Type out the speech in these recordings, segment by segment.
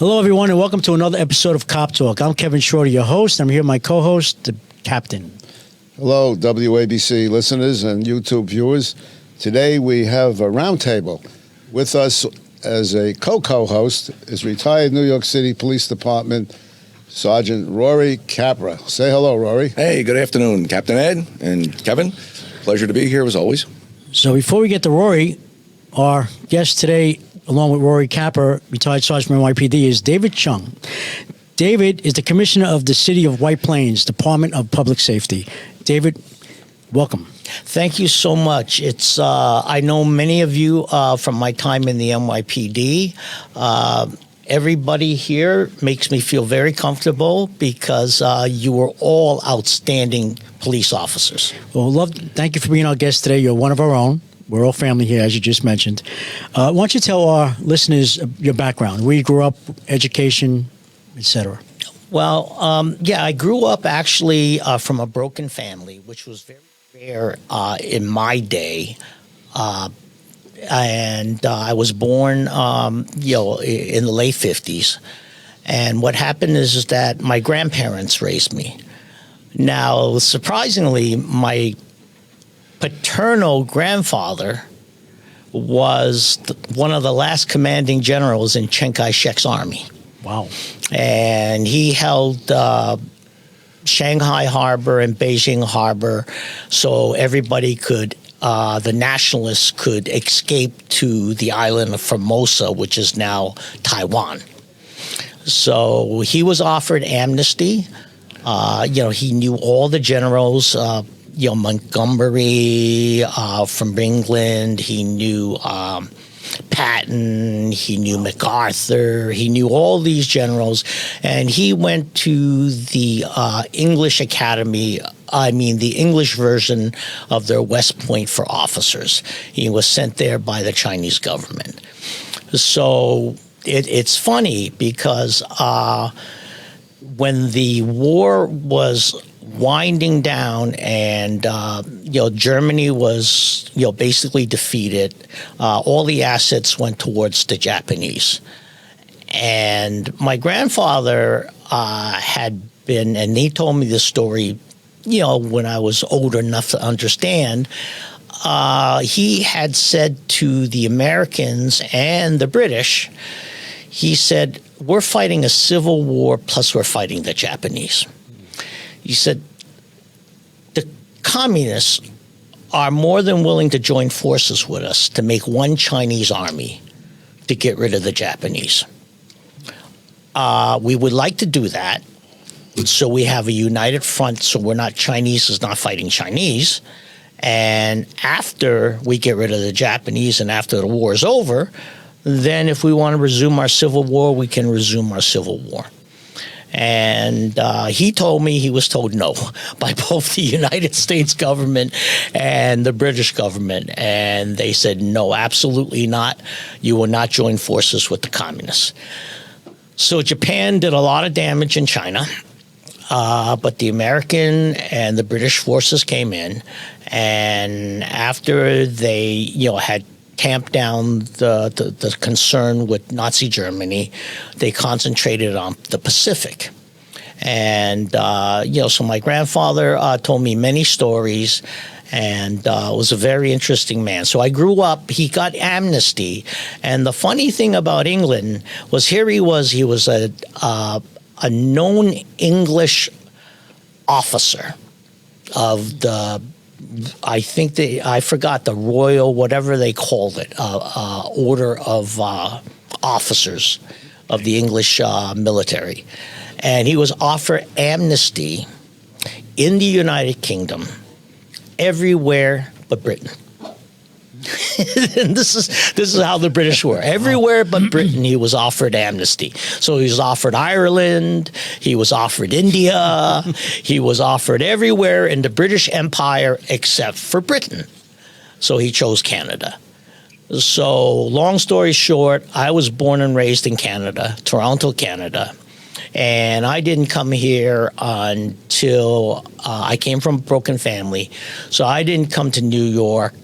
Hello, everyone, and welcome to another episode of Cop Talk. I'm Kevin Shorter, your host. I'm here with my co-host, the Captain. Hello, WABC listeners and YouTube viewers. Today we have a roundtable. With us as a co-host is retired New York City Police Department Sergeant Rory Capra. Say hello, Rory. Hey, good afternoon, Captain Ed and Kevin. Pleasure to be here as always. So before we get to Rory, our guest today, along with Rory Capra, retired Sergeant from NYPD, is David Chong. David is the Commissioner of the City of White Plains, Department of Public Safety. David, welcome. Thank you so much. It's I know many of you from my time in the NYPD. Everybody here makes me feel very comfortable because you were all outstanding police officers. Well, thank you for being our guest today. You're one of our own. We're all family here, as you just mentioned. Why don't you tell our listeners your background, where you grew up, education, etc.? Well, I grew up actually from a broken family, which was very rare in my day. And I was born, in the late 50s. And what happened is that my grandparents raised me. Now, surprisingly, my paternal grandfather was one of the last commanding generals in Chiang Kai-shek's army. Wow. And he held Shanghai Harbor and Beijing Harbor so everybody could, the nationalists could escape to the island of Formosa, which is now Taiwan. So he was offered amnesty. He knew all the generals, Montgomery from England. He knew Patton. He knew MacArthur. He knew all these generals. And he went to the English Academy, the English version of their West Point for officers. He was sent there by the Chinese government. So it's funny because when the war was winding down and Germany was basically defeated, all the assets went towards the Japanese. And my grandfather had been, and he told me this story when I was old enough to understand, he had said to the Americans and the British, he said, we're fighting a civil war plus we're fighting the Japanese. He said, the communists are more than willing to join forces with us to make one Chinese army to get rid of the Japanese. We would like to do that, so we have a united front, so we're not, Chinese is not fighting Chinese. And after we get rid of the Japanese and after the war is over, then if we want to resume our civil war, we can resume our civil war. And he told me he was told no by both the United States government and the British government. And they said, no, absolutely not. You will not join forces with the communists. So Japan did a lot of damage in China. But the American and the British forces came in. And after they, had tamped down the concern with Nazi Germany, they concentrated on the Pacific. And, so my grandfather told me many stories and was a very interesting man. So I grew up, he got amnesty. And the funny thing about England was he was a known English officer of the, I forgot the royal, whatever they called it, order of officers of the English military. And he was offered amnesty in the United Kingdom everywhere but Britain. And this is how the British were. Everywhere but Britain, he was offered amnesty. So he was offered Ireland, he was offered India, he was offered everywhere in the British Empire except for Britain. So he chose Canada. So long story short, I was born and raised in Canada, Toronto, Canada. And I didn't come here until I came from a broken family. So I didn't come to New York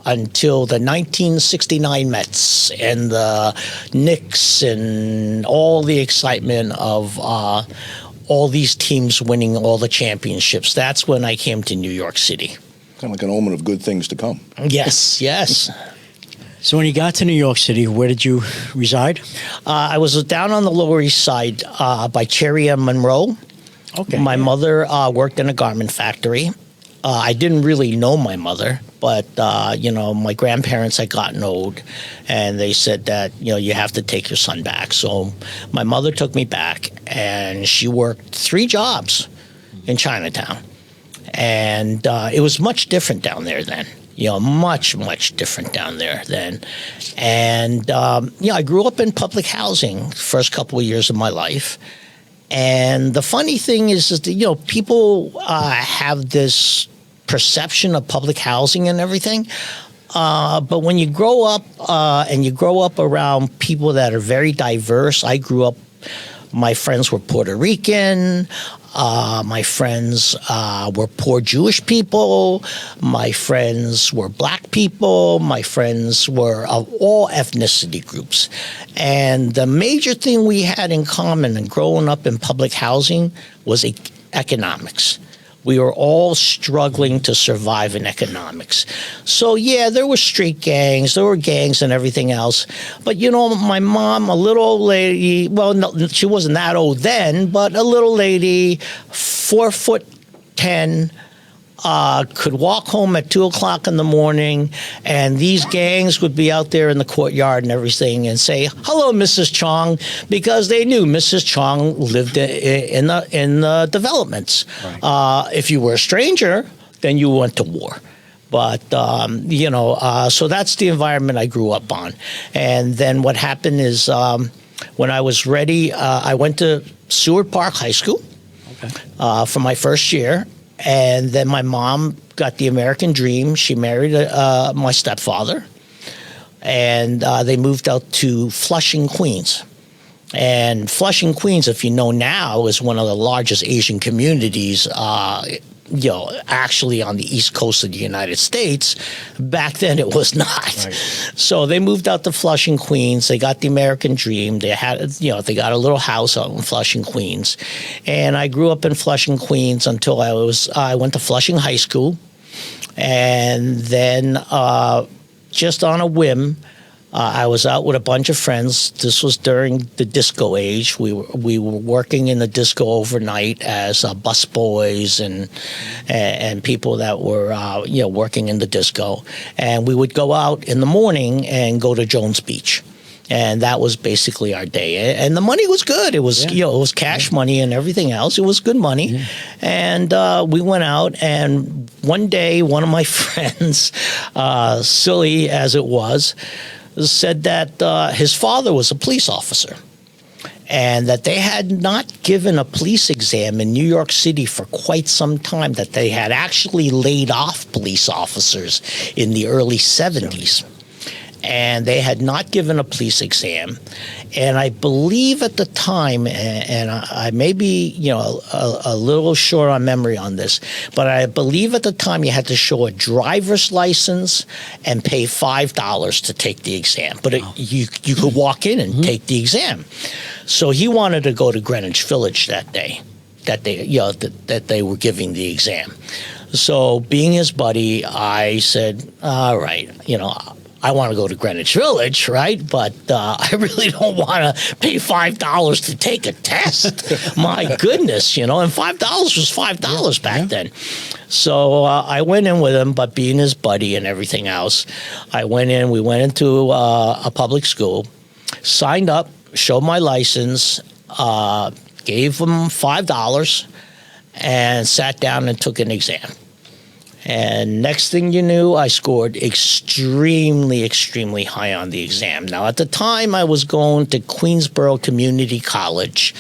until the 1969 Mets and the Knicks and all the excitement of all these teams winning all the championships. That's when I came to New York City. Kind of like an omen of good things to come. Yes, yes. So when you got to New York City, where did you reside? I was down on the Lower East Side by Cherry and Monroe. Okay. My mother worked in a garment factory. I didn't really know my mother, but, my grandparents had gotten old, and they said that, you have to take your son back. So my mother took me back, and she worked 3 jobs in Chinatown. And it was much different down there then. Much, much different down there then. And, I grew up in public housing first couple of years of my life. And the funny thing is that, people have this perception of public housing and everything. But when you grow up and you grow up around people that are very diverse, my friends were Puerto Rican. My friends were poor Jewish people. My friends were black people. My friends were of all ethnicity groups. And the major thing we had in common in growing up in public housing was economics. We were all struggling to survive in economics. So, yeah, there were street gangs, there were gangs and everything else. But, my mom, a little old lady, well, no, she wasn't that old then, but a little lady, 4'10", could walk home at 2 o'clock in the morning, and these gangs would be out there in the courtyard and everything and say, "Hello, Mrs. Chong," because they knew Mrs. Chong lived in the developments. Right. If you were a stranger, then you went to war. But, so that's the environment I grew up on. And then what happened is when I was ready, I went to Seward Park High School for my first year. And then my mom got the American dream. She married my stepfather, and they moved out to Flushing, Queens. And Flushing, Queens, if you know now, is one of the largest Asian communities, actually on the East Coast of the United States. Back then, it was not. Right. So they moved out to Flushing, Queens. They got the American dream. They had, they got a little house out in Flushing, Queens. And I grew up in Flushing, Queens until I went to Flushing High School. And then just on a whim, I was out with a bunch of friends. This was during the disco age. We were working in the disco overnight as bus boys and people that were working in the disco. And we would go out in the morning and go to Jones Beach. And that was basically our day. And the money was good. It was, it was cash money and everything else. It was good money. Yeah. And we went out, and one day, one of my friends, silly as it was, said that his father was a police officer and that they had not given a police exam in New York City for quite some time, that they had actually laid off police officers in the early 70s. And they had not given a police exam. And I believe at the time, and I may be, a little short on memory on this, but I believe at the time you had to show a driver's license and pay $5 to take the exam. But you could walk in and take the exam. So he wanted to go to Greenwich Village that day, that they were giving the exam. So being his buddy, I said, all right, I want to go to Greenwich Village, right? But I really don't want to pay $5 to take a test. My goodness, and $5 was $5 back then. So I went in with him, but being his buddy and everything else, we went into a public school, signed up, showed my license, gave him $5, and sat down and took an exam. And next thing you knew, I scored extremely, extremely high on the exam. Now, at the time, I was going to Queensborough Community College,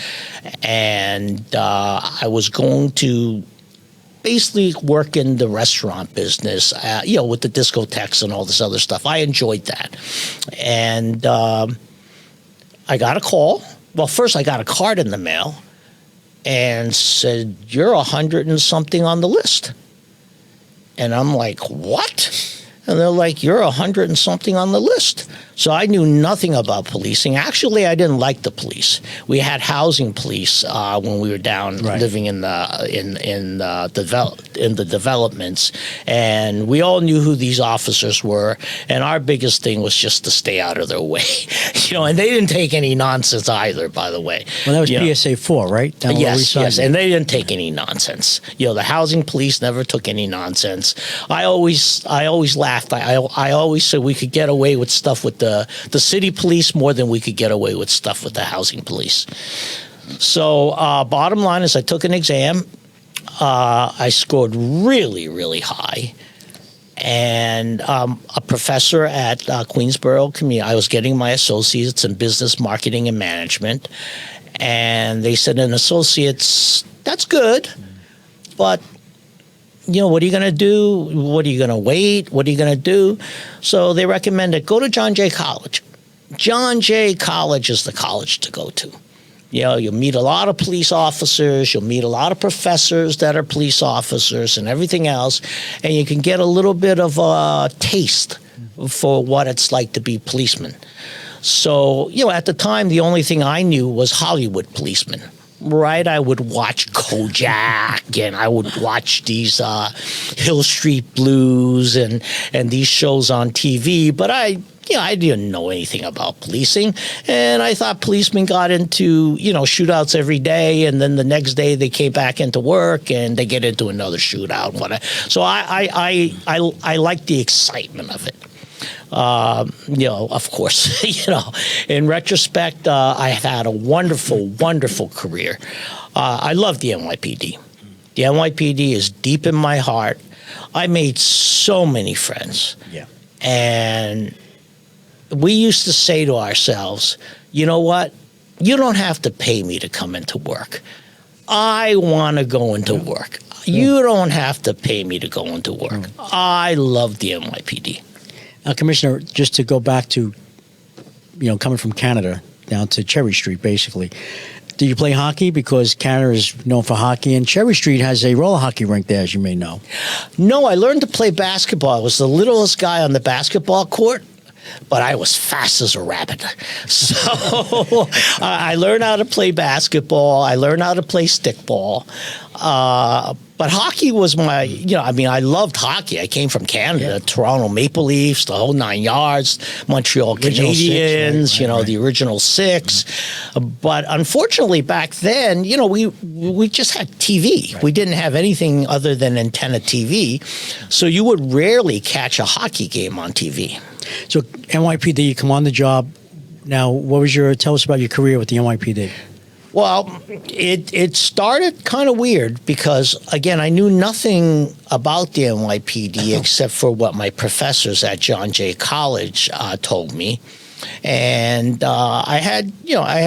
and I was going to basically work in the restaurant business, with the discotheques and all this other stuff. I enjoyed that. And I got a call. Well, first I got a card in the mail and said, "You're 100 and something on the list." And I'm like, "What?" And they're like, you're 100 and something on the list. So I knew nothing about policing. Actually, I didn't like the police. We had housing police when we were down living in the developments, and we all knew who these officers were. And our biggest thing was just to stay out of their way, And they didn't take any nonsense either, by the way. Well, that was PSA 4, right? Down Yes, and they didn't take any nonsense. The housing police never took any nonsense. I always laughed. I always said we could get away with stuff with the city police more than we could get away with stuff with the housing police. So bottom line is I took an exam. I scored really, really high. And a professor at Queensborough Community, I was getting my associates in business marketing and management. And they said, an associate's, that's good, but what are you going to do? What are you going to wait? What are you going to do? So they recommended go to John Jay College. John Jay College is the college to go to. You'll meet a lot of police officers. You'll meet a lot of professors that are police officers and everything else. And you can get a little bit of a taste for what it's like to be policemen. So, at the time, the only thing I knew was Hollywood policemen. Right, I would watch Kojak, and I would watch these Hill Street Blues and these shows on TV. But I didn't know anything about policing, and I thought policemen got into shootouts every day, and then the next day they came back into work and they get into another shootout. So I like the excitement of it. Of course, in retrospect, I have had a wonderful, wonderful career. I love the NYPD. The NYPD is deep in my heart. I made so many friends. Yeah. And we used to say to ourselves, you know what? You don't have to pay me to come into work. I want to go into work. You don't have to pay me to go into work. I love the NYPD. Commissioner, just to go back to, coming from Canada down to Cherry Street, basically. Did you play hockey? Because Canada is known for hockey, and Cherry Street has a roller hockey rink there, as you may know. No, I learned to play basketball. I was the littlest guy on the basketball court, but I was fast as a rabbit. So I learned how to play basketball. I learned how to play stickball. But hockey was my, I loved hockey. I came from Canada, Toronto Maple Leafs, the whole 9 yards, Montreal Canadiens, right. The original six. But unfortunately, back then, we just had TV. Right. We didn't have anything other than antenna TV. So you would rarely catch a hockey game on TV. So NYPD, you come on the job. Now, tell us about your career with the NYPD. Well, it started kind of weird because, again, I knew nothing about the NYPD except for what my professors at John Jay College told me. And I had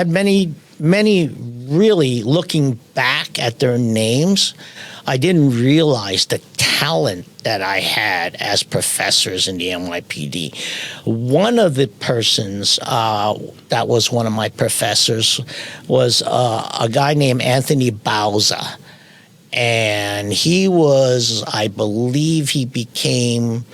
many really, looking back at their names, I didn't realize the talent that I had as professors in the NYPD. One of the persons that was one of my professors was a guy named Anthony Bauza. And he was, I believe he became...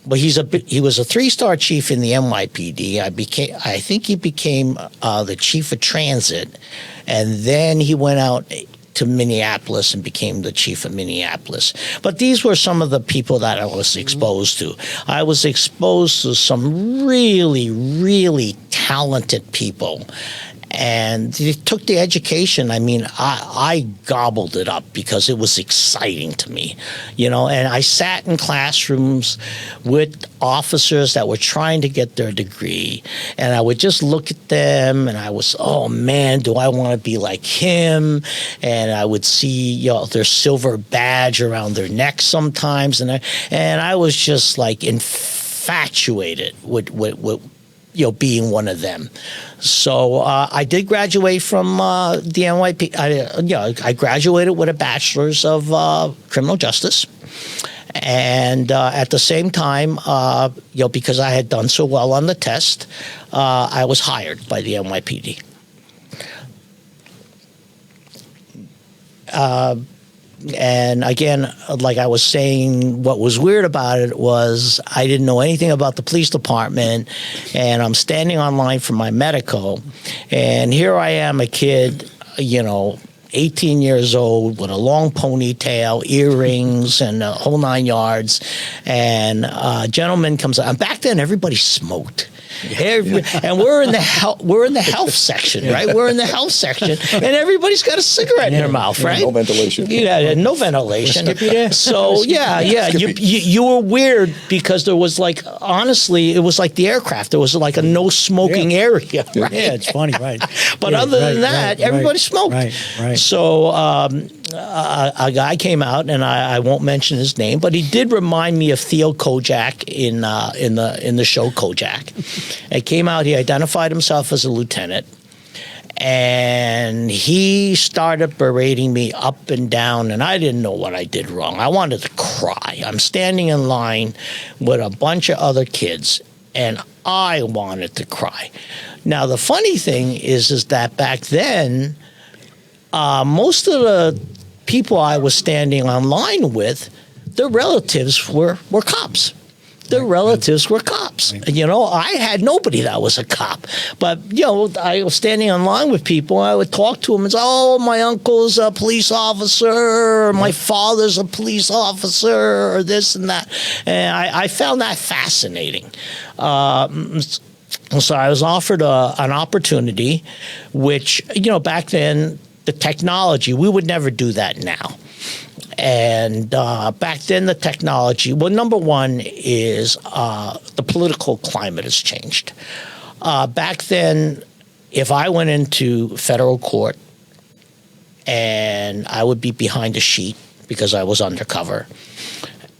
But he was a 3-star chief in the NYPD. I think he became the chief of transit, and then he went out to Minneapolis and became the chief of Minneapolis. But these were some of the people that I was exposed to. I was exposed to some really, really talented people. And it took the education. I mean, I gobbled it up because it was exciting to me, and I sat in classrooms with officers that were trying to get their degree, and I would just look at them and I was, oh man, do I want to be like him? And I would see, their silver badge around their neck sometimes, and I was just like infatuated with being one of them. So I did graduate from the NYPD. I graduated with a bachelor's of criminal justice. And at the same time, because I had done so well on the test, I was hired by the NYPD. And again, like I was saying, what was weird about it was I didn't know anything about the police department, and I'm standing online for my medical, and here I am, a kid, 18 years old with a long ponytail, earrings, and the whole 9 yards. And a gentleman comes up. And back then, everybody smoked. And we're in the health section, right? We're in the health section, and everybody's got a cigarette in their mouth, right? No ventilation. Yeah, no ventilation. Skippy there? So yeah. You were weird because there was honestly, it was like the aircraft. There was like a no smoking area. Right? Yeah, it's funny, right? But Yeah, other than that, everybody smoked. Right. So a guy came out, and I won't mention his name, but he did remind me of Theo Kojak in the show Kojak. He came out. He identified himself as a lieutenant, and he started berating me up and down, and I didn't know what I did wrong. I wanted to cry. I'm standing in line with a bunch of other kids, and I wanted to cry. Now, the funny thing is that back then, most of the people I was standing online with, their relatives were cops. Their relatives were cops. I had nobody that was a cop. But, I was standing in line with people. I would talk to them and say, oh, my uncle's a police officer, or my father's a police officer, or this and that. And I found that fascinating. So I was offered an opportunity, which, back then, the technology, we would never do that now. And back then, the technology, well, number one is the political climate has changed. Back then, if I went into federal court and I would be behind a sheet because I was undercover,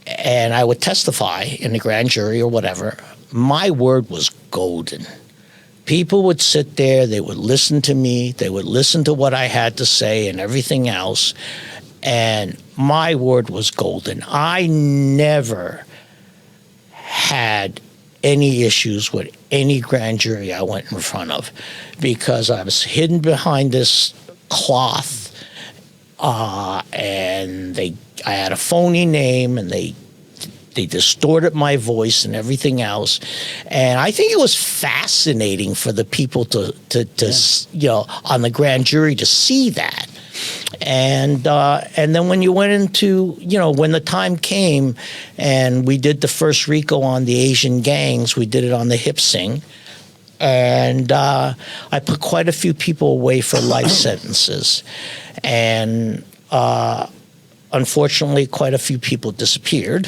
and I would testify in the grand jury or whatever, my word was golden. People would sit there, they would listen to me, they would listen to what I had to say and everything else, and my word was golden. I never had any issues with any grand jury I went in front of because I was hidden behind this cloth, and I had a phony name, and they distorted my voice and everything else. And I think it was fascinating for the people to on the grand jury to see that. And then when you went into, when the time came and we did the first RICO on the Asian gangs, we did it on the hip sing. And I put quite a few people away for life sentences. And unfortunately, quite a few people disappeared.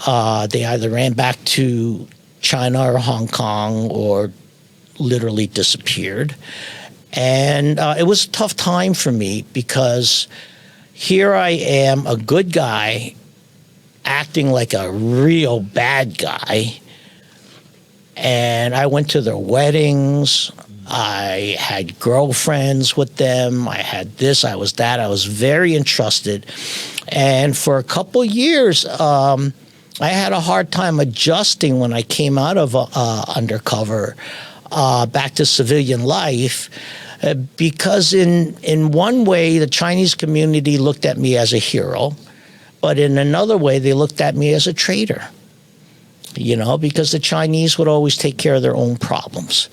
They either ran back to China or Hong Kong or literally disappeared. And it was a tough time for me because here I am, a good guy, acting like a real bad guy. And I went to their weddings. I had girlfriends with them. I had this, I was that. I was very entrusted. And for a couple years, I had a hard time adjusting when I came out of Undercover back to civilian life because in one way, the Chinese community looked at me as a hero, but in another way, they looked at me as a traitor, because the Chinese would always take care of their own problems.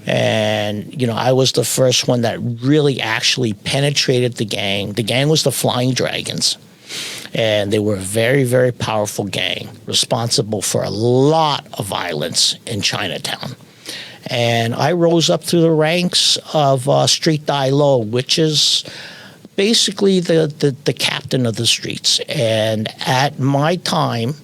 And, I was the first one that really actually penetrated the gang. The gang was the Flying Dragons. And they were a very, very powerful gang responsible for a lot of violence in Chinatown. And I rose up through the ranks of Street Die Lo, which is basically the captain of the streets. And at my time,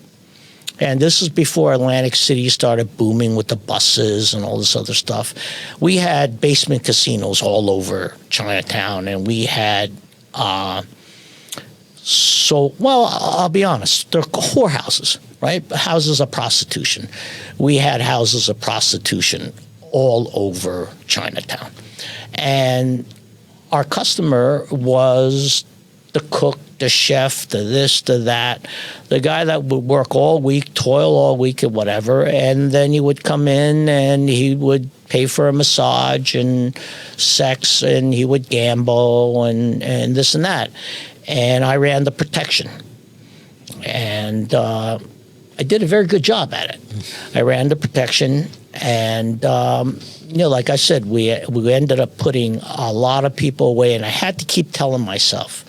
and this is before Atlantic City started booming with the buses and all this other stuff, we had basement casinos all over Chinatown, and we had I'll be honest, they're whorehouses, right? Houses of prostitution. We had houses of prostitution all over Chinatown. And our customer was the cook, the chef, the this, the that, the guy that would work all week, toil all week and whatever, and then he would come in and he would pay for a massage and sex, and he would gamble and this and that. and I ran the protection. And I did a very good job at it. I ran the protection, and like I said, we ended up putting a lot of people away, and I had to keep telling myself,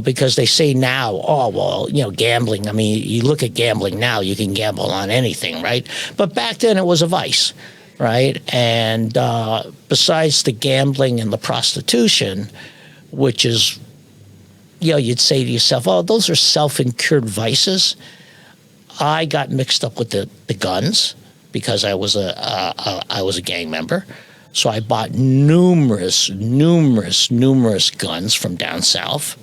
because they say now, oh, well, gambling. I mean, you look at gambling now, you can gamble on anything, right? But back then it was a vice, right? And besides the gambling and the prostitution, which is, you'd say to yourself, oh, those are self-incurred vices. I got mixed up with the guns because I was a gang member. So I bought numerous guns from down south.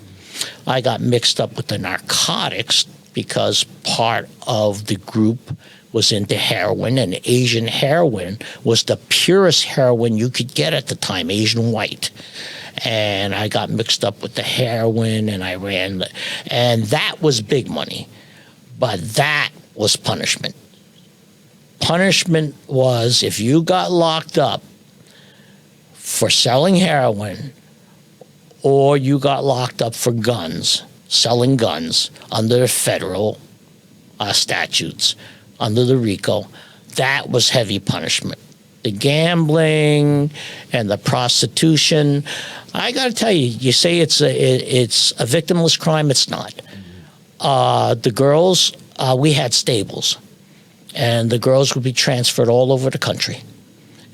I got mixed up with the narcotics because part of the group was into heroin, and Asian heroin was the purest heroin you could get at the time, Asian white. And I got mixed up with the heroin, and and that was big money. But that was punishment. Punishment was if you got locked up for selling heroin, or you got locked up for guns, selling guns under the federal statutes, under the RICO, that was heavy punishment. The gambling and the prostitution, I got to tell you, you say it's a victimless crime, it's not. The girls, we had stables, and the girls would be transferred all over the country.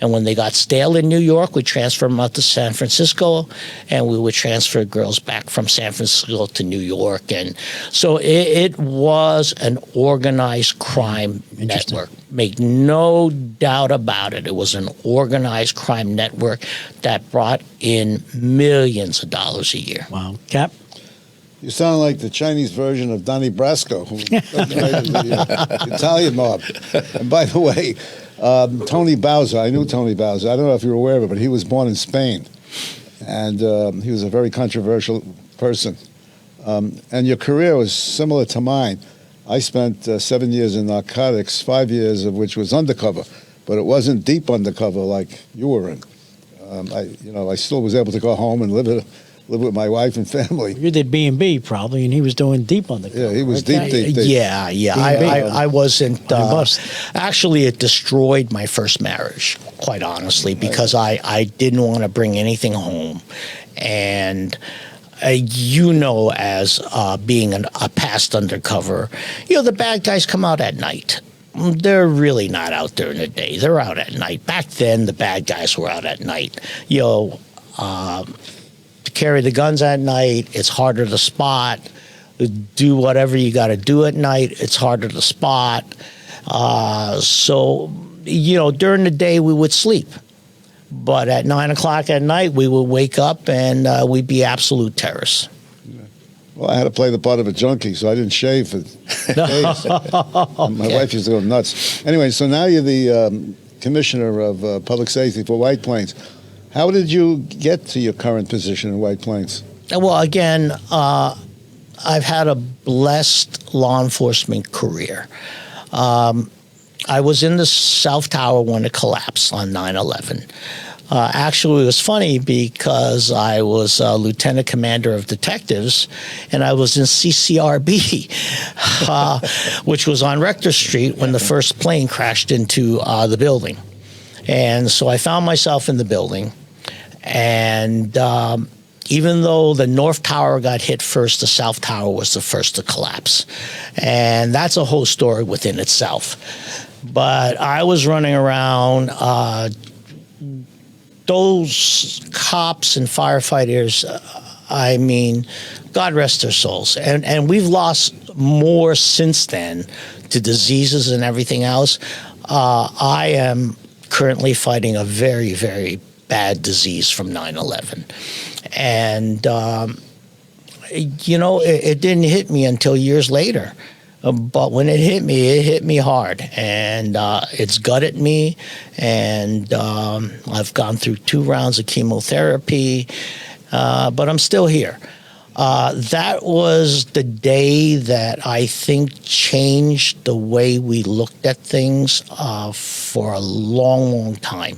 And when they got stale in New York, we transferred them out to San Francisco, and we would transfer girls back from San Francisco to New York. And so it was an organized crime network. Make no doubt about it. It was an organized crime network that brought in millions of dollars a year. Wow. Cap? You sound like the Chinese version of Donnie Brasco, who originated the Italian mob. And by the way, Tony Bowser, I knew Tony Bowser. I don't know if you're aware of it, but he was born in Spain. And he was a very controversial person. And your career was similar to mine. I spent 7 years in narcotics, 5 years of which was undercover. But it wasn't deep undercover like you were in. I still was able to go home and live with my wife and family. You did B&B probably, and he was doing deep undercover. Yeah, he was right? deep. Yeah. I wasn't. bust. Actually, it destroyed my first marriage, quite honestly, because I didn't want to bring anything home. And as being a past undercover, the bad guys come out at night. They're really not out there in the day. They're out at night. Back then, the bad guys were out at night. To carry the guns at night, it's harder to spot. Do whatever you got to do at night, it's harder to spot. So, during the day, we would sleep. But at 9 o'clock at night, we would wake up and we'd be absolute terrorists. Well, I had to play the part of a junkie, so I didn't shave for days. My wife used to go nuts. Anyway, so now you're the commissioner of public safety for White Plains. How did you get to your current position in White Plains? Well, again, I've had a blessed law enforcement career. I was in the South Tower when it collapsed on 9/11. Actually, it was funny because I was lieutenant commander of detectives, and I was in CCRB, which was on Rector Street when the first plane crashed into the building. And so I found myself in the building, and even though the North Tower got hit first, the South Tower was the first to collapse. And that's a whole story within itself. But I was running around. Those cops and firefighters, God rest their souls. And we've lost more since then to diseases and everything else. I am currently fighting a very, very bad disease from 9/11. And, it didn't hit me until years later. But when it hit me hard, and it's gutted me, and I've gone through 2 rounds of chemotherapy, but I'm still here. That was the day that I think changed the way we looked at things for a long, long time.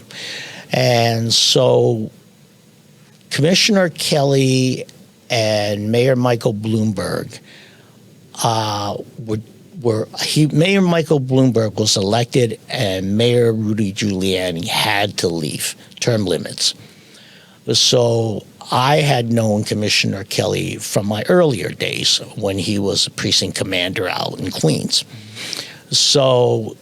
And so Commissioner Kelly and Mayor Michael Bloomberg Mayor Michael Bloomberg was elected, and Mayor Rudy Giuliani had to leave, term limits. So I had known Commissioner Kelly from my earlier days when he was a precinct commander out in Queens. So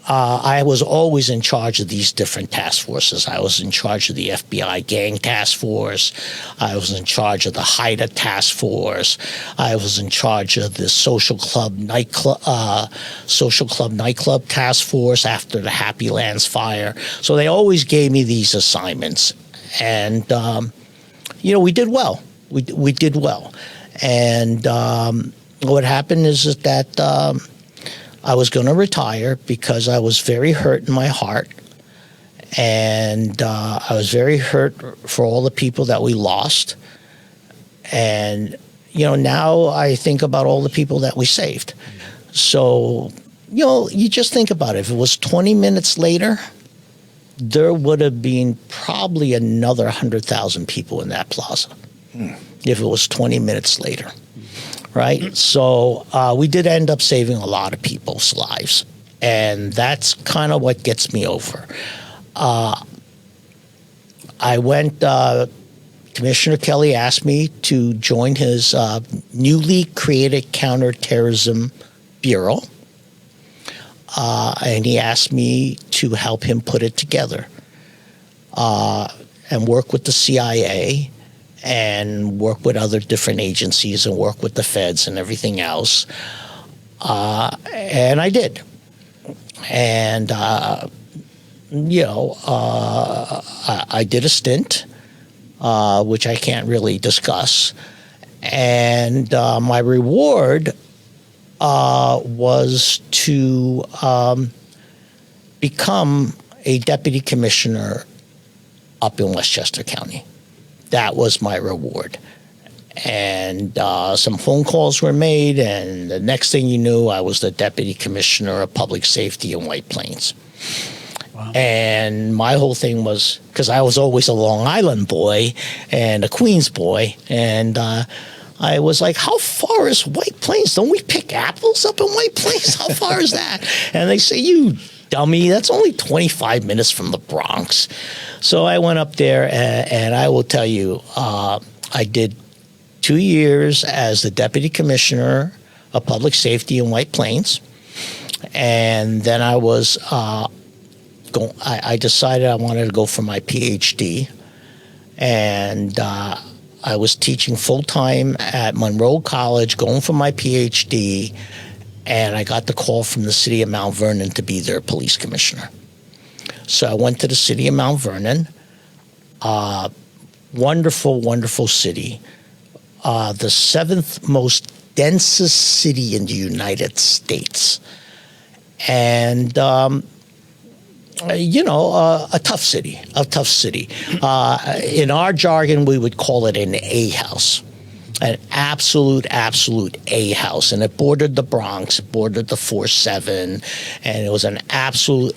I was always in charge of these different task forces. I was in charge of the FBI gang task force. I was in charge of the HIDTA task force. I was in charge of the social club nightclub task force after the Happy Lands fire. So they always gave me these assignments, and we did well. We did well, and what happened is that. I was going to retire because I was very hurt in my heart, and I was very hurt for all the people that we lost. And, now I think about all the people that we saved. So, you just think about it. If it was 20 minutes later, there would have been probably another 100,000 people in that plaza if it was 20 minutes later. Right? So we did end up saving a lot of people's lives. And that's kind of what gets me over. I went, Commissioner Kelly asked me to join his newly created counterterrorism bureau. And he asked me to help him put it together and work with the CIA and work with other different agencies and work with the feds and everything else. And I did. And, I did a stint, which I can't really discuss. And my reward was to become a deputy commissioner up in Westchester County. That was my reward. And some phone calls were made, and the next thing you knew, I was the deputy commissioner of public safety in White Plains. Wow. And my whole thing was, because I was always a Long Island boy and a Queens boy, and I was like, how far is White Plains? Don't we pick apples up in White Plains? How far is that? And they say, you dummy, that's only 25 minutes from the Bronx. So I went up there, and I will tell you, I did 2 years as the deputy commissioner of public safety in White Plains. And then I was I decided I wanted to go for my PhD. And I was teaching full-time at Monroe College, going for my PhD. And I got the call from the city of Mount Vernon to be their police commissioner. So I went to the city of Mount Vernon. Wonderful, wonderful city. The seventh most densest city in the United States. And, a tough city. In our jargon, we would call it an A house. An absolute A house. And it bordered the Bronx, it bordered the 4-7, and it was an absolute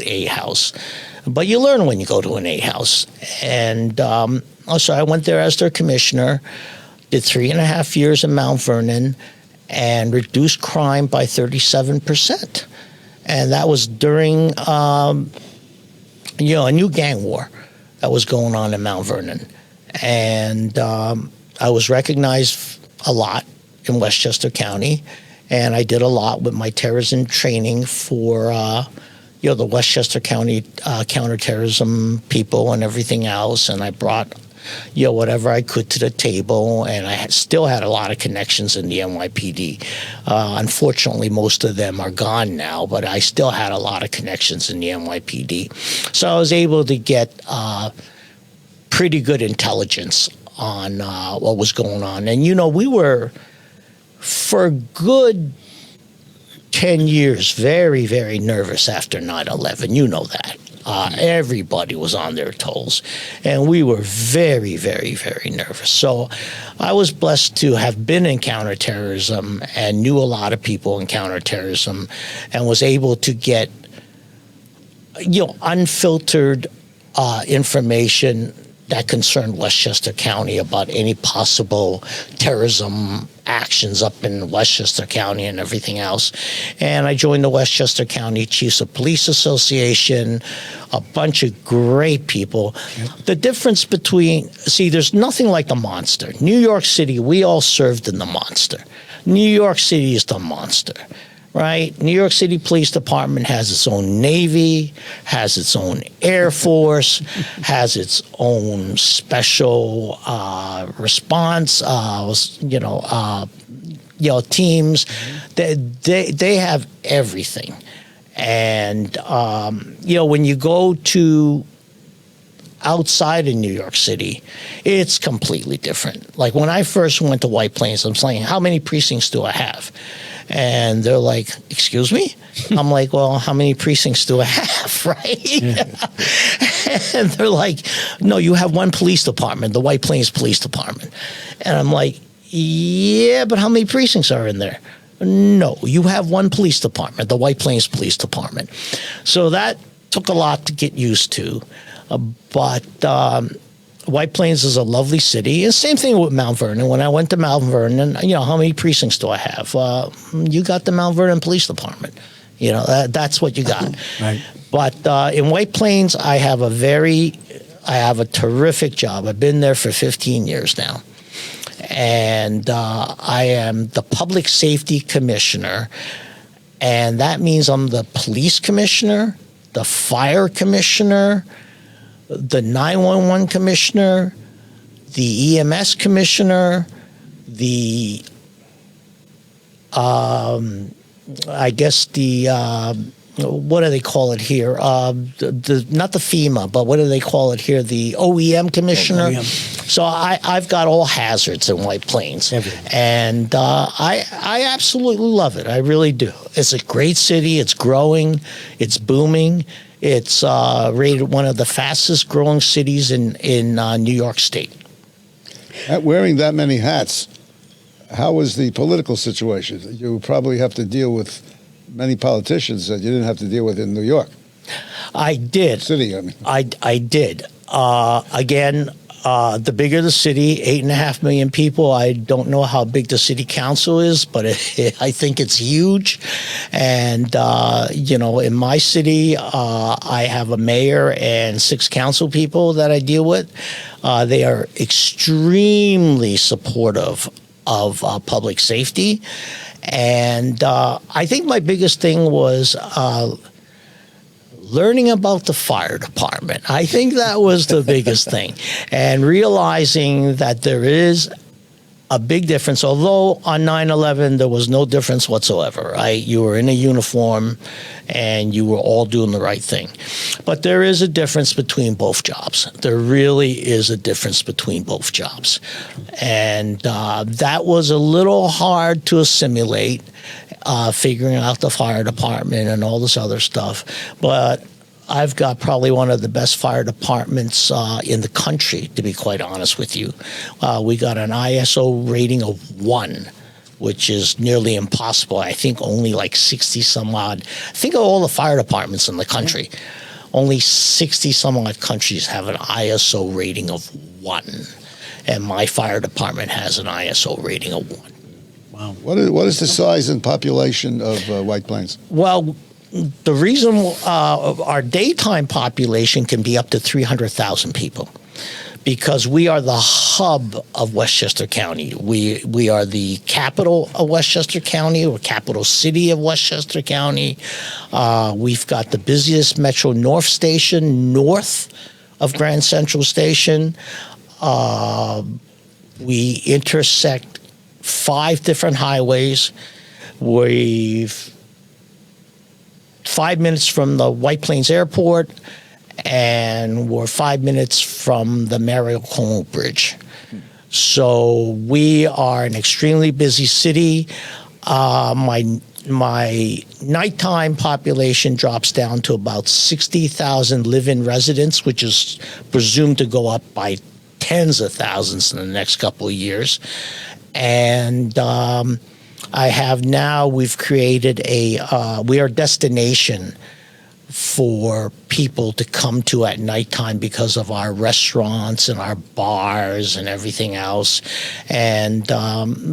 A house. But you learn when you go to an A house. And so I went there as their commissioner, did 3.5 years in Mount Vernon, and reduced crime by 37%. And that was during, a new gang war that was going on in Mount Vernon. And I was recognized a lot in Westchester County, and I did a lot with my terrorism training for, the Westchester County counterterrorism people and everything else. And I brought, whatever I could to the table, and I still had a lot of connections in the NYPD. Unfortunately, most of them are gone now, but I still had a lot of connections in the NYPD. So I was able to get pretty good intelligence on what was going on. And, we were, for a good 10 years, very, very nervous after 9/11. You know that. Everybody was on their toes. And we were very, very, very nervous. So I was blessed to have been in counterterrorism and knew a lot of people in counterterrorism and was able to get, unfiltered information that concerned Westchester County about any possible terrorism actions up in Westchester County and everything else. And I joined the Westchester County Chiefs of Police Association, a bunch of great people. Yep. The difference between, there's nothing like the monster. New York City, we all served in the monster. New York City is the monster. Right? New York City Police Department has its own Navy, has its own Air Force, has its own special response, teams. They have everything. And, when you go to outside of New York City, it's completely different. Like when I first went to White Plains, I'm saying, how many precincts do I have? And they're like, excuse me? I'm like, well, how many precincts do I have, right? Yeah. And they're like, no, you have one police department, the White Plains Police Department. And I'm like, yeah, but how many precincts are in there? No, you have one police department, the White Plains Police Department. So that took a lot to get used to. But White Plains is a lovely city. And same thing with Mount Vernon. When I went to Mount Vernon, how many precincts do I have? You got the Mount Vernon Police Department. That's what you got. Right. But in White Plains, I have a terrific job. I've been there for 15 years now. And I am the Public Safety Commissioner. And that means I'm the Police Commissioner, the Fire Commissioner, the 911 commissioner, the EMS commissioner, the what do they call it here? Not the FEMA, but what do they call it here? The OEM commissioner. OEM. So I've got all hazards in White Plains. Everything. And I absolutely love it. I really do. It's a great city. It's growing. It's booming. It's rated one of the fastest growing cities in New York State. Wearing that many hats, how was the political situation? You probably have to deal with many politicians that you didn't have to deal with in New York. I did. City, I mean. I did. Again, the bigger the city, 8.5 million people. I don't know how big the city council is, but I think it's huge. And, in my city, I have a mayor and 6 council people that I deal with. They are extremely supportive of public safety. And I think my biggest thing was learning about the fire department. I think that was the biggest thing. And realizing that there is a big difference, although on 9/11 there was no difference whatsoever, right? You were in a uniform and you were all doing the right thing. But there is a difference between both jobs. There really is a difference between both jobs. And that was a little hard to assimilate, figuring out the fire department and all this other stuff. But I've got probably one of the best fire departments in the country, to be quite honest with you. We got an ISO rating of 1, which is nearly impossible. I think only like 60 some odd. Think of all the fire departments in the country. Only 60 some odd countries have an ISO rating of 1. And my fire department has an ISO rating of 1. Wow. What is the size and population of White Plains? Well, the reason our daytime population can be up to 300,000 people, because we are the hub of Westchester County. We are the capital of Westchester County, or capital city of Westchester County. We've got the busiest Metro North station north of Grand Central Station. We intersect 5 different highways. We've 5 minutes from the White Plains Airport, and we're 5 minutes from the Mario Cuomo Bridge. So we are an extremely busy city. My nighttime population drops down to about 60,000 live-in residents, which is presumed to go up by tens of thousands in the next couple of years. And we've created we are a destination for people to come to at nighttime because of our restaurants and our bars and everything else. And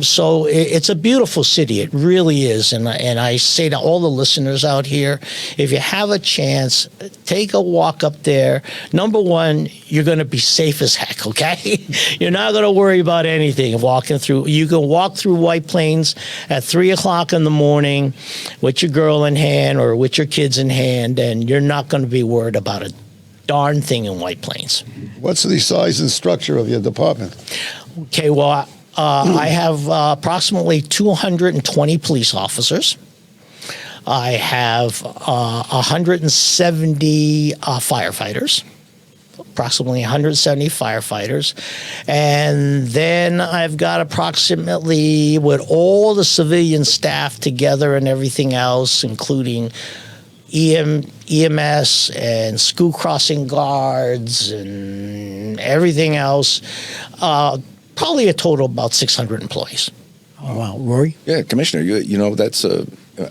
so it's a beautiful city. It really is. And I say to all the listeners out here, if you have a chance, take a walk up there. Number one, you're going to be safe as heck, okay? You're not going to worry about anything walking through. You can walk through White Plains at 3 o'clock in the morning with your girl in hand or with your kids in hand, and you're not going to be worried about a darn thing in White Plains. What's the size and structure of your department? Okay, well, I have approximately 220 police officers. I have 170 firefighters, approximately 170 firefighters. And then I've got approximately, with all the civilian staff together and everything else, including EMS and school crossing guards and everything else, probably a total of about 600 employees. Oh, wow. Rory? Yeah, Commissioner, you know, that's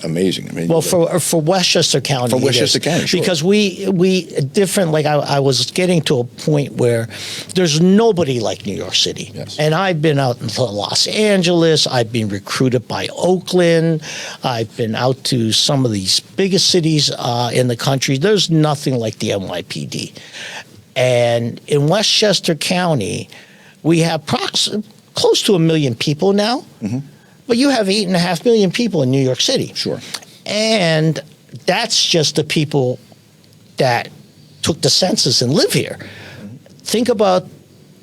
amazing. I mean, Well, for Westchester County, For it Westchester is. County, sure. Because we different. Like I was getting to a point where there's nobody like New York City. Yes. And I've been out into Los Angeles. I've been recruited by Oakland. I've been out to some of these biggest cities in the country. There's nothing like the NYPD. And in Westchester County, we have close to 1 million people now. Mm-hmm. But you have 8.5 million people in New York City. Sure. And that's just the people that took the census and live here. Think about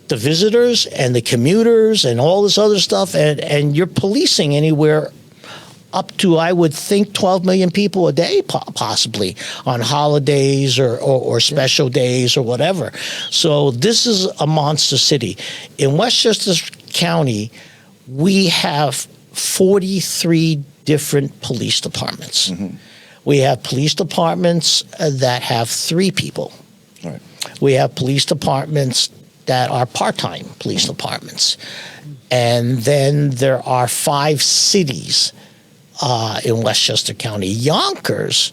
the visitors and the commuters and all this other stuff, and you're policing anywhere up to, I would think, 12 million people a day, possibly, on holidays or special days or whatever. So this is a monster city. In Westchester County, we have 43 different police departments. Mm-hmm. We have police departments that have 3 people. Right. We have police departments that are part-time police departments. And then there are 5 cities in Westchester County. Yonkers,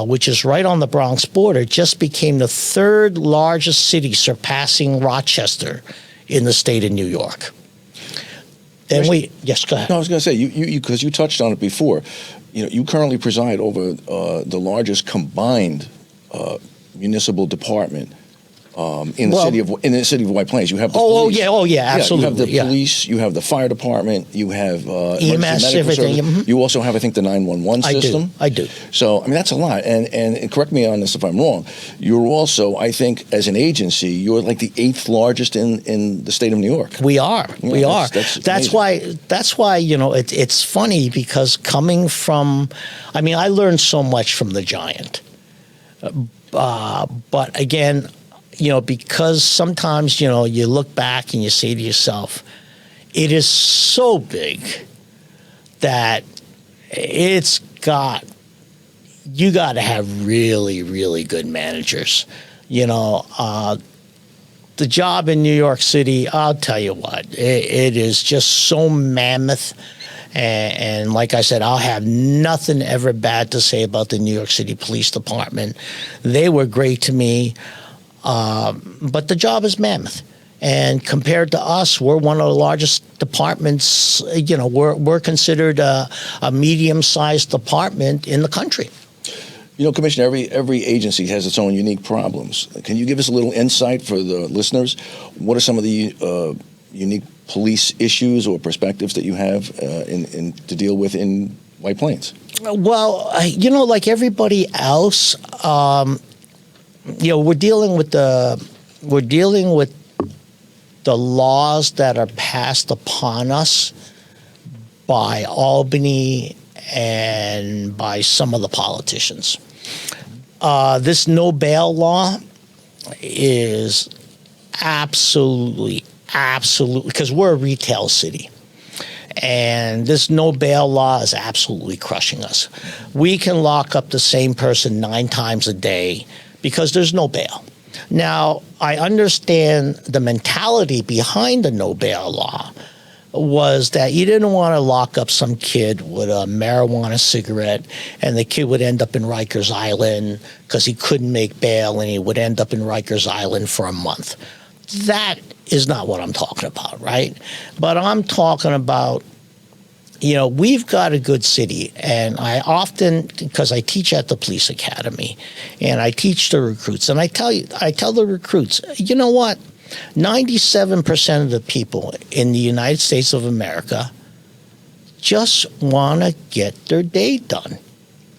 which is right on the Bronx border, just became the 3rd largest city, surpassing Rochester in the state of New York. Then yes, go ahead. No, I was going to say, you because you touched on it before. You know, you currently preside over the largest combined municipal department in the city of White Plains. You have the police. Absolutely. You have the police. You have the fire department. You have EMS, everything. Mm-hmm. You also have, I think, the 911 system. I do. So, I mean, that's a lot. And correct me on this if I'm wrong. You're also, I think, as an agency, you're like the 8th largest in the state of New York. We are. Yeah, we are. That's why you know it's funny, because coming from, I mean, I learned so much from the Giant, but again, you know, because sometimes, you know, you look back and you say to yourself, it is so big that you got to have really, really good managers. You know, the job in New York City, I'll tell you what, it is just so mammoth. And like I said, I'll have nothing ever bad to say about the New York City Police Department. They were great to me. But the job is mammoth. And compared to us, we're one of the largest departments. You know, we're considered a medium-sized department in the country. You know, Commissioner, every agency has its own unique problems. Can you give us a little insight for the listeners? What are some of the unique police issues or perspectives that you have to deal with in White Plains? Well, you know, like everybody else, you know, we're dealing with the laws that are passed upon us by Albany and by some of the politicians. This no bail law is absolutely, because we're a retail city. And this no bail law is absolutely crushing us. We can lock up the same person 9 times a day because there's no bail. Now, I understand the mentality behind the no bail law, was that you didn't want to lock up some kid with a marijuana cigarette, and the kid would end up in Rikers Island because he couldn't make bail, and he would end up in Rikers Island for a month. That is not what I'm talking about, right? But I'm talking about, we've got a good city, and I often, because I teach at the police academy, and I teach the recruits, and I tell the recruits, you know what? 97% of the people in the United States of America just want to get their day done,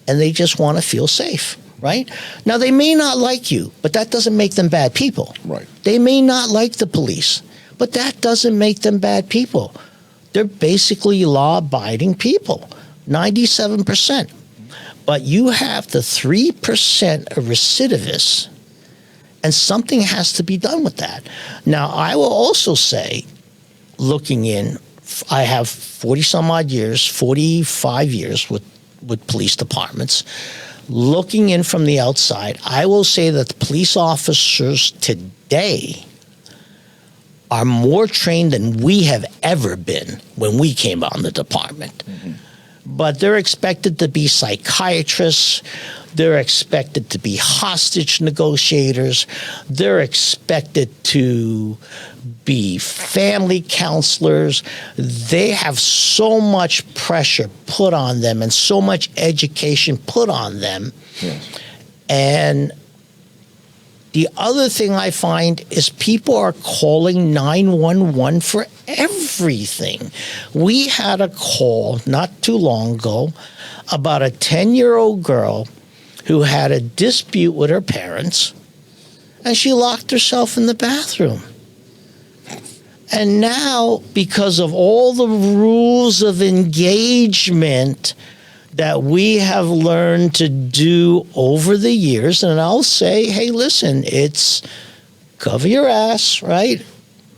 and they just want to feel safe, right? Now, they may not like you, but that doesn't make them bad people. Right. They may not like the police, but that doesn't make them bad people. They're basically law-abiding people, 97%. But you have the 3% of recidivists, and something has to be done with that. Now, I will also say, looking in, I have 40-some-odd years, 45 years with police departments. Looking in from the outside, I will say that the police officers today are more trained than we have ever been when we came on the department. Mm-hmm. But they're expected to be psychiatrists. They're expected to be hostage negotiators. They're expected to be family counselors. They have so much pressure put on them and so much education put on them. Yes. And the other thing I find is people are calling 911 for everything. We had a call not too long ago about a 10-year-old girl who had a dispute with her parents, and she locked herself in the bathroom. And now, because of all the rules of engagement that we have learned to do over the years, and I'll say, hey, listen, it's cover your ass, right?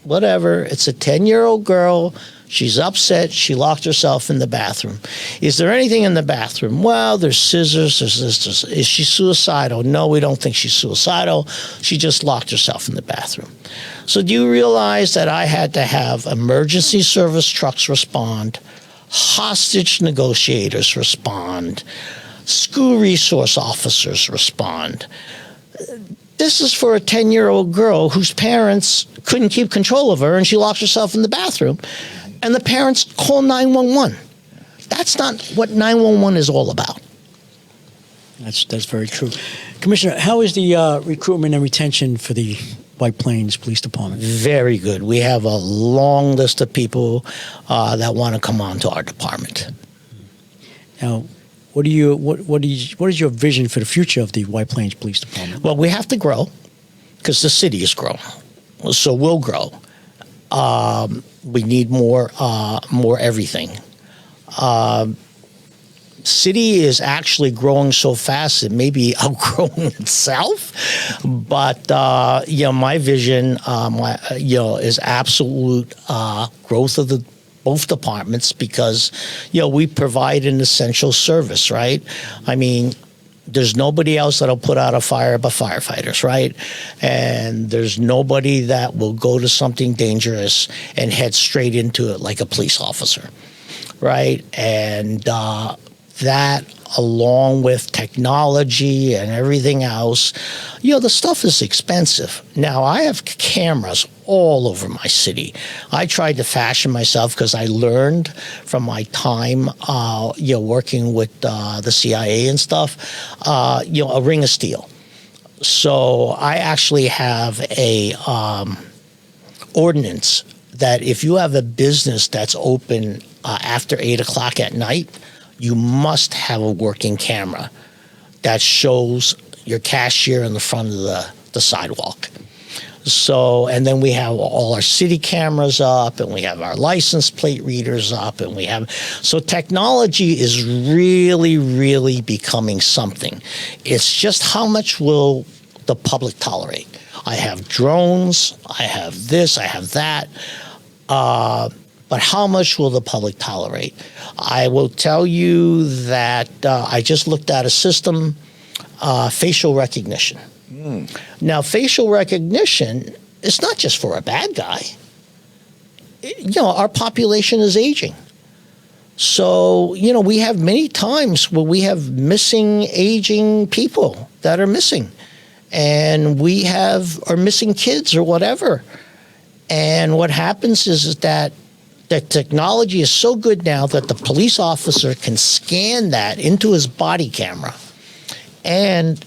Whatever. It's a 10-year-old girl. She's upset. She locked herself in the bathroom. Is there anything in the bathroom? Well, there's scissors. There's this. Is she suicidal? No, we don't think she's suicidal. She just locked herself in the bathroom. So do you realize that I had to have emergency service trucks respond, hostage negotiators respond, school resource officers respond? This is for a 10-year-old girl whose parents couldn't keep control of her, and she locked herself in the bathroom, and the parents call 911. That's not what 911 is all about. That's very true. Commissioner, how is the recruitment and retention for the White Plains Police Department? Very good. We have a long list of people that want to come on to our department. Now, what is your vision for the future of the White Plains Police Department? Well, we have to grow because the city is growing, so we'll grow. We need more everything. City is actually growing so fast it may be outgrowing itself, but my vision, is absolute growth of both departments because we provide an essential service, right? I mean, there's nobody else that'll put out a fire but firefighters, right? And there's nobody that will go to something dangerous and head straight into it like a police officer, right? And that, along with technology and everything else, the stuff is expensive. Now, I have cameras all over my city. I tried to fashion myself because I learned from my time, working with the CIA and stuff, a ring of steel. So I actually have a ordinance that if you have a business that's open after 8 o'clock at night, you must have a working camera that shows your cashier in the front of the sidewalk. So, and then we have all our city cameras up, and we have our license plate readers up, and so technology is really, really becoming something. It's just how much will the public tolerate? I have drones, I have this, I have that. But how much will the public tolerate? I will tell you that I just looked at a system, facial recognition. Now, facial recognition is not just for a bad guy. our population is aging. So, we have many times where we have missing, aging people that are missing. And we are missing kids or whatever. And what happens is that the technology is so good now that the police officer can scan that into his body camera. And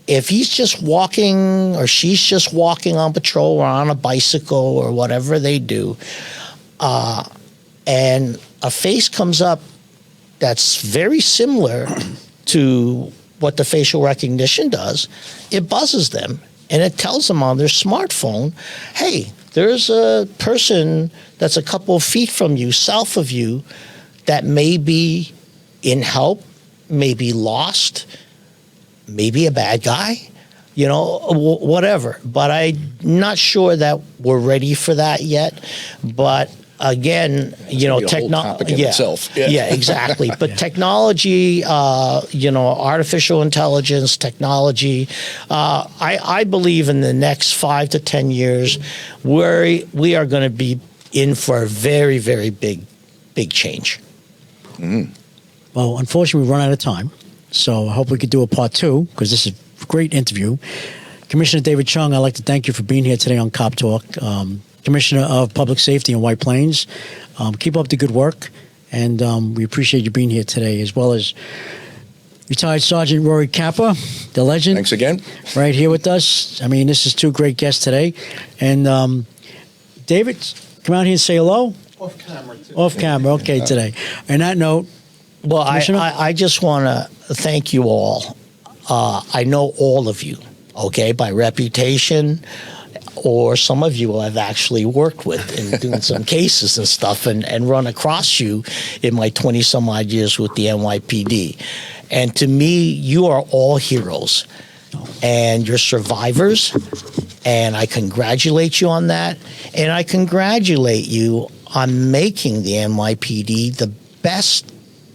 if he's just walking or she's just walking on patrol or on a bicycle or whatever they do, and a face comes up that's very similar to what the facial recognition does, it buzzes them and it tells them on their smartphone, hey, there's a person that's a couple of feet from you, south of you, that may be in help, may be lost, maybe a bad guy, whatever. But I'm not sure that we're ready for that yet. But again, technology. Itself. Yeah, exactly. But technology, artificial intelligence, technology, I believe in the next 5 to 10 years, we are going to be in for a very, very big change. Mm-hmm. Well, unfortunately, we run out of time. So I hope we could do a part 2, because this is a great interview. Commissioner David Chong, I'd like to thank you for being here today on Cop Talk. Commissioner of Public Safety in White Plains. Keep up the good work, and we appreciate you being here today, as well as retired Sergeant Rory Capra, the legend. Thanks again. Right here with us. I mean, this is 2 great guests today. And David, come out here and say hello. Off camera, too. Off camera, okay, today. On that note, well, I just want to thank you all. I know all of you, okay, by reputation, or some of you I've actually worked with in doing some cases and stuff, and run across you in my 20-some-odd years with the NYPD. And to me, you are all heroes, and you're survivors, and I congratulate you on that. And I congratulate you on making the NYPD the best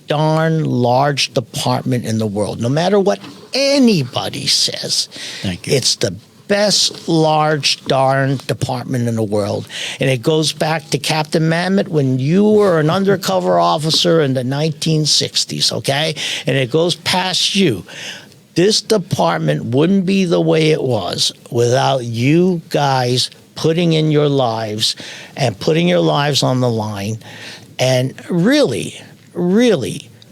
darn large department in the world. No matter what anybody says, thank you. It's the best large darn department in the world. And it goes back to Captain Mammoth when you were an undercover officer in the 1960s, okay? And it goes past you. This department wouldn't be the way it was without you guys putting in your lives and putting your lives on the line and really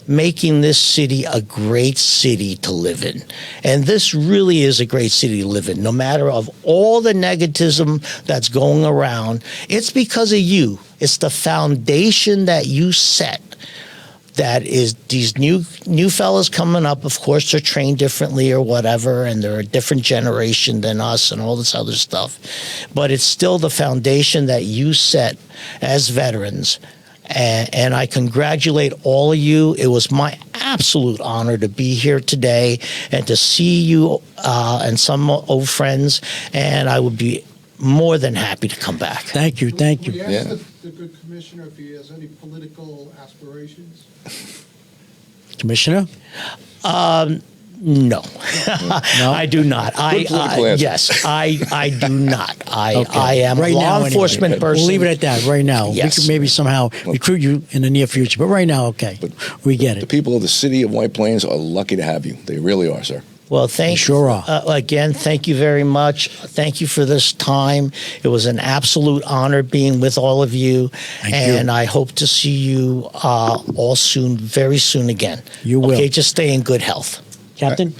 making this city a great city to live in. And this really is a great city to live in. No matter of all the negativism that's going around, it's because of you. It's the foundation that you set. That is these new fellas coming up. Of course, they're trained differently or whatever, and they're a different generation than us and all this other stuff. But it's still the foundation that you set as veterans. And I congratulate all of you. It was my absolute honor to be here today and to see you and some old friends. And I would be more than happy to come back. Thank you. We asked the good commissioner if he has any political aspirations. Commissioner? No, No? I do not. Yes, I do not. I am right a law now, enforcement anyway. person. We'll leave it at that right now. Yes. We could maybe somehow recruit you in the near future, but right now, okay. We get The it. people of the city of White Plains are lucky to have you. They really are, sir. Well, thank you. Sure are. Again, thank you very much. Thank you for this time. It was an absolute honor being with all of you. Thank and you. I hope to see you all soon, very soon again. You will. Okay, just stay in good health. Captain?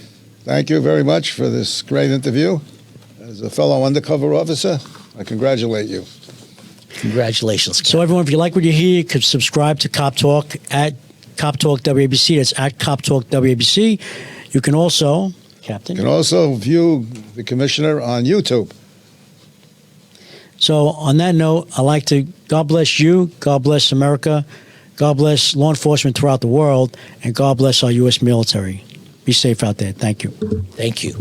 Thank you very much for this great interview. As a fellow undercover officer, I congratulate you. Congratulations. So everyone, if you like what you hear, you could subscribe to Cop Talk at Cop Talk WABC. That's at Cop Talk WABC. You can also, Captain? You can also view the commissioner on YouTube. So on that note, I'd like to God bless you, God bless America, God bless law enforcement throughout the world, and God bless our U.S. military. Be safe out there. Thank you. Thank you.